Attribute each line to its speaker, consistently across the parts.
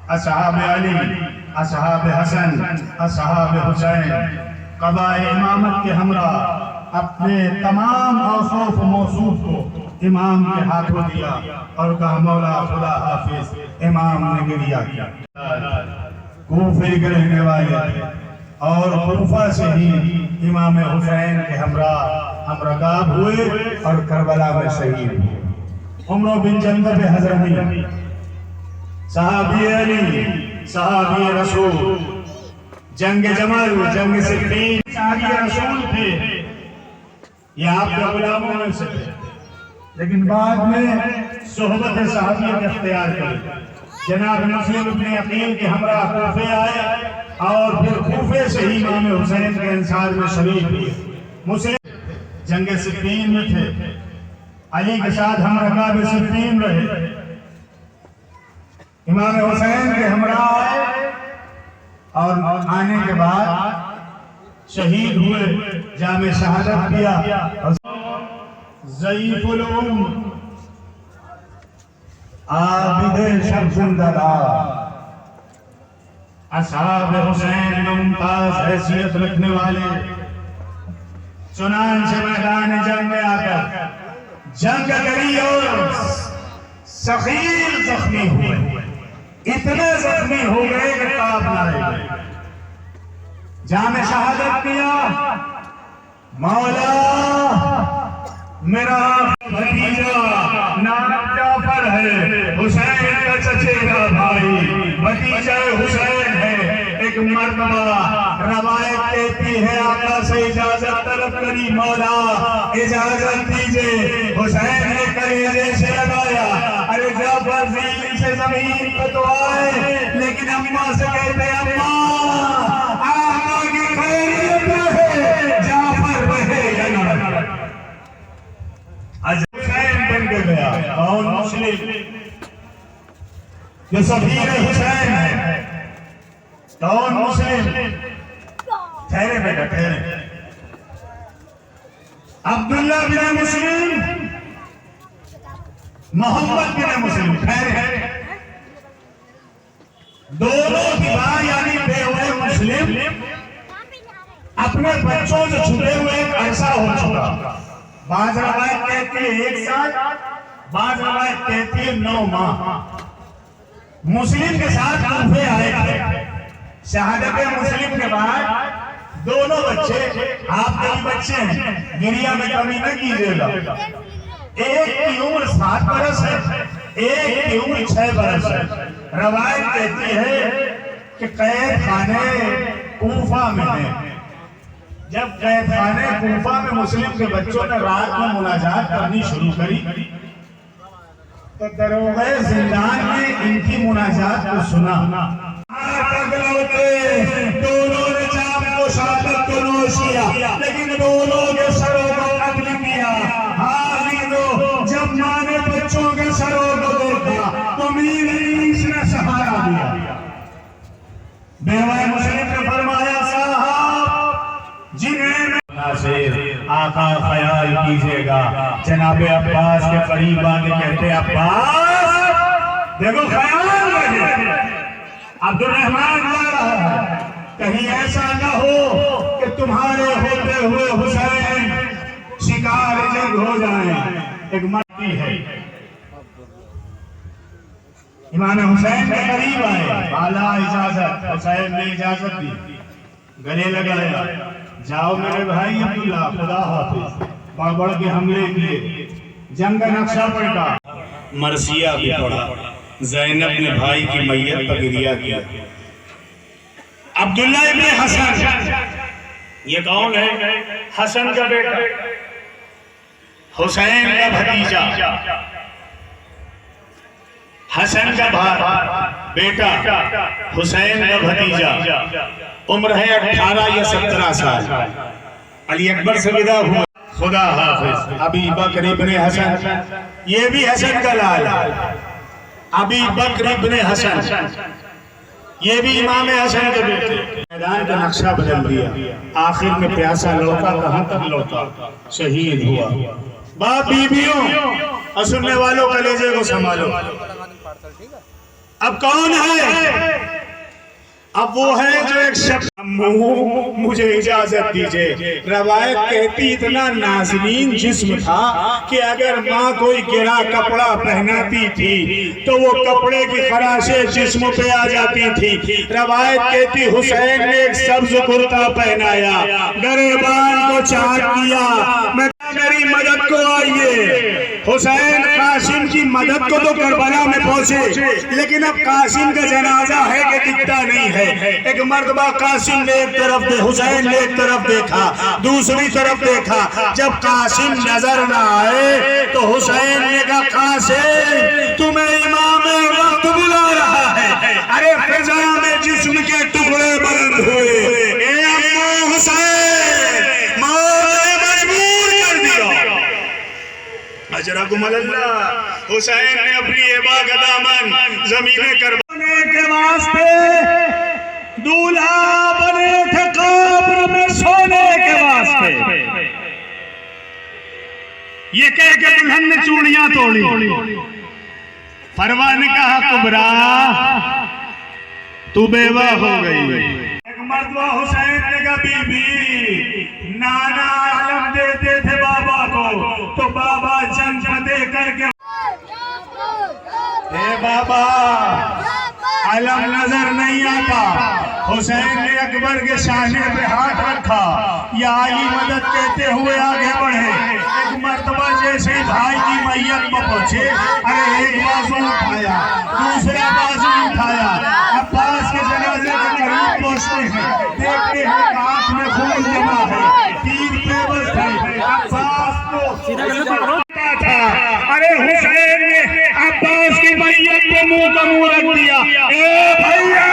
Speaker 1: असहाब अली, असहाब हसन, असहाब हुसैन क़बाए इमामत के हमरा अपने तमाम औसूफ मौसूफ को इमाम के हाथों दिया और कहा मौला खुदा हाफिज। इमाम ने गिरिया किया। कूफे के रहने वाले और कूफा से ही इमाम हुसैन के हमरा हमरगाब हुए और करबला में शहीद हुए। उमर बिन जंदब हज़रमी, सहाबी अली, सहाबी रसूल, जंग जमल, जंग सिफ़ीन, सहाबी रसूल थे। ये आपके गुलामों में से थे, लेकिन बाद में सोहबत सहाबियत इख्तियार करी। जनाब मुस्लिम इब्ने अकील के हमरा कूफे आए और फिर कूफे से ही इमाम हुसैन के अंसार में शरीक हुए। मुस्लिम जंग सिफ़ीन में थे, अली के साथ हम रकाब सिफ़ीन रहे। इमाम हुसैन के हमरा आए और आने के बाद शहीद हुए, जामे शहादत दिया। ज़ईफ़ुल उम्र, आबिद शर्फुंदला, असहाब हुसैन मुमताज हैसियत रखने वाले, चुनांचे मैदान जंग में आकर जंग करी और सखीर जख्मी हुए। इतने जख्मी हो गए कि ताब न रह गए। जामे शहादत किया, मौला मेरा भतीजा नाम जाफर है, हुसैन का चचेरा भाई, भतीजा हुसैन है। एक मर्तबा रवायत कहती है आका से इजाजत तलब करी, मौला इजाजत दीजिए। हुसैन ने कलेजे से लगाया, अरे जाफर ज़मीन से जमीन पे तो आए, लेकिन अम्मा से कहते अम्मा आका की खैरियत रहे, जाफर रहे या ना। हुसैन बन के गया कौन? मुस्लिम जो सफीर हुसैन है। कौन? मुस्लिम। ठहरे बेटा ठहरे। अब्दुल्ला बिन मुस्लिम, मोहम्मद बिन मुस्लिम, ठहरे। दोनों विवाह यानी बेहुए मुस्लिम अपने बच्चों से छुपे हुए एक अरसा हो चुका। बाज़ रवायत कहती है 1 साल, बाज़ रवायत कहती है 9 माह। मुस्लिम के साथ कूफे आए थे। शहादत मुस्लिम के बाद दोनों बच्चे, आपके भी बच्चे हैं, गिरिया में कमी न कीजिएगा। एक की उम्र 7 बरस है, एक की उम्र 6 बरस है। रवायत कहती है कि कैद खाने कूफा में है। जब कैद खाने कूफा में मुस्लिम के बच्चों ने रात में मुनाजात करनी शुरू करी तो दरोगा जिंदान ने इनकी मुनाजात को सुना। दोनों ने जाम को शहादत को नोश किया, लेकिन दोनों के सरों को कत्ल किया। जब माँ ने बच्चों के सरों को देखा तो मीर ने सहारा दिया। बेवा मुस्लिम ने फरमाया साहब जिन्हें आका ख्याल कीजिएगा। जनाबे अब्बास के करीब आके कहते अब्बास देखो ख्याल रहे, अब्दुर्रहमान जा रहा है, कहीं ऐसा न हो कि तुम्हारे होते हुए हुसैन शिकार जंग हो जाए। एक मर्दी है, इमाम हुसैन के करीब आए, आला इजाजत, हुसैन ने इजाजत दी, गले लगाया, जाओ मेरे भाई अब्दुल्ला खुदा हाफिज। बढ़ के हमले किए, जंग नक्शा पलटा,
Speaker 2: मरसिया भी पड़ा, ज़ैनब ने भाई की मैयत पर गिरिया किया।
Speaker 1: अब्दुल्ला इब्न हसन,
Speaker 2: ये कौन है?
Speaker 1: हसन का बेटा, हुसैन का भतीजा, हसन का बेटा, हुसैन का भतीजा। उम्र है 18 या 17 साल। अली अकबर से विदा हुआ, खुदा हाफिज। अबी बकर इब्ने हसन, ये भी हसन का लाल, अबी बकर इब्ने हसन। ये भी इमाम हसन के बेटे। मैदान का नक्शा बदल दिया, आखिर में प्यासा लौटा कहां तक लौटा, शहीद हुआ। बाप बीबियों और सुनने वालों कलेजे को संभालो। अब कौन है? अब वो है जो एक शख्स, मुझे इजाजत दीजिए। रवायत कहती इतना नाज़नीन जिस्म था कि अगर माँ कोई गिरा कपड़ा पहनाती थी तो वो कपड़े की खराशें जिस्म पे आ जाती थी। रवायत कहती हुसैन ने एक सब्ज कुर्ता पहनाया, गरेबान को चाट दिया, मैं मेरी मदद को आइए। हुसैन कासिम की मदद को तो करबला में पहुंचे, लेकिन अब कासिम का जनाजा है कि दिखता नहीं है। एक मर्तबा कासिम ने एक तरफ हुसैन ने एक तरफ देखा, दूसरी तरफ देखा। जब कासिम नजर न आए तो हुसैन ने कहा, कासिम तुम्हें इमाम वक्त बुला रहा है। अरे फिजा में जिस्म के टुकड़े बुलंद हुए, ए अम्मो हुसैन अजरकुमुल्लाह। हुसैन ने अपनी एबा का दामन जमीन करवाने के वास्ते, दूल्हा बने थे कब्र में सोने के वास्ते। ये कह के दुल्हन ने चूड़ियां तोड़ी। फरवा ने कहा, कुबरा तू बेवा हो गई। एक मर्तबा हुसैन ने कहा, बीबी नाना आलम देते थे बाबा को, तो बाबा जंग दे करके, हे बाबा आलम नजर नहीं आता। हुसैन ने अकबर के शाने पे हाथ रखा, या अली मदद कहते हुए आगे बढ़े। एक मर्तबा जैसे भाई की मैयत में पहुंचे, अरे एक बाजू उठाया, दूसरा बाजू उठाया। अब्बास के जनाजे के करीब पहुंचते हैं, देखते हैं आंख में खून जमा है, तीर बेबस है। अब्बास को था, अरे हुसैन ने अब्बास की मैयत पे मुंह का मुंह रख दिया। ए भैया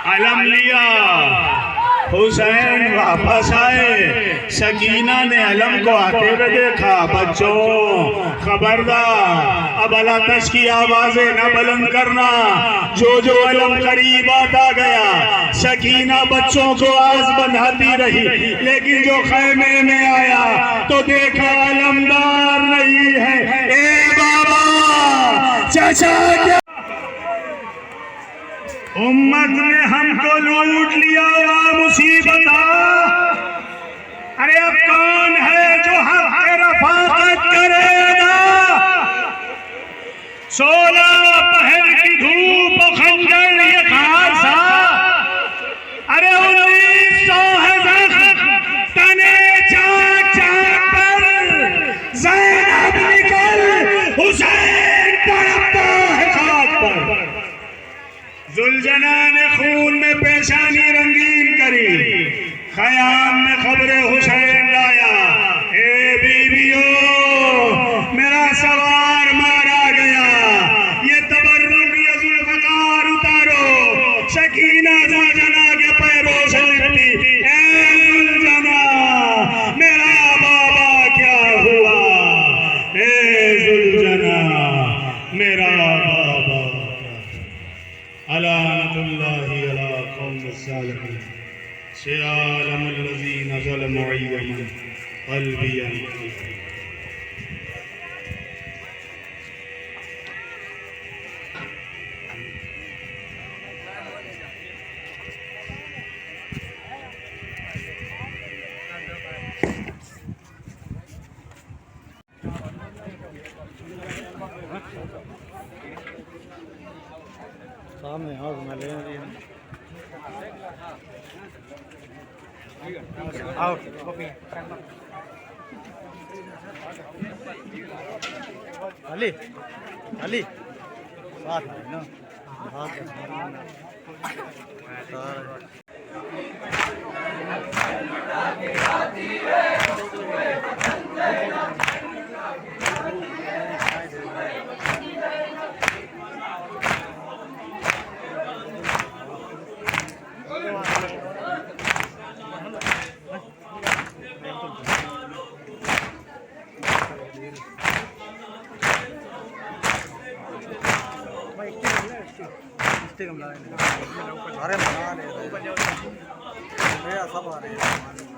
Speaker 1: अलम लिया। हुसैन वापस आए, सकीना ने अलम को आते हुए देखा। बच्चों खबरदार, अब अलातश की आवाजें न बुलंद करना। जो अलम करीब आता गया, सकीना बच्चों को आस बंधाती रही, लेकिन जो खैमे में आया तो देखा अलमदार नहीं है। ए बाबा चाचा, उम्मत ने हमको लूट लिया, मुसीबत। अरे अब कौन है जो हक के रफाकत करेगा? 16 पहर की धूप खंजर ये खासा, अरे 1900 तने चाक चाक पर ज़ैनब निकल, हुसैन तड़पता है खाक पर। जुलजना ने खून में पेशानी रंगीन करी, खयाम में खबरे हुसैन लाया। ए बीबियों मेरा सवार मारा गया, ये तबर्रुक ये जुल्फ़कार उतारो। सकीना जुलजना के पैरों से लिपटी, ए जुलजना मेरा बाबा क्या हुआ? ए जुलजना मेरा बाबा। अलानतुल्लाहि अला कौमिज़ ज़ालिमीन, शयालमुल्लज़ीना ज़लमू अय्यमन क़ल्बी अनक़ी।
Speaker 3: सामने आओ, मैं ले रही हूँ। आओ अली अली साथ है ना, प्लास्टिक हम लाए घरे बना ले रहे सब आ रहे हैं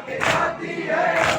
Speaker 4: के जाती है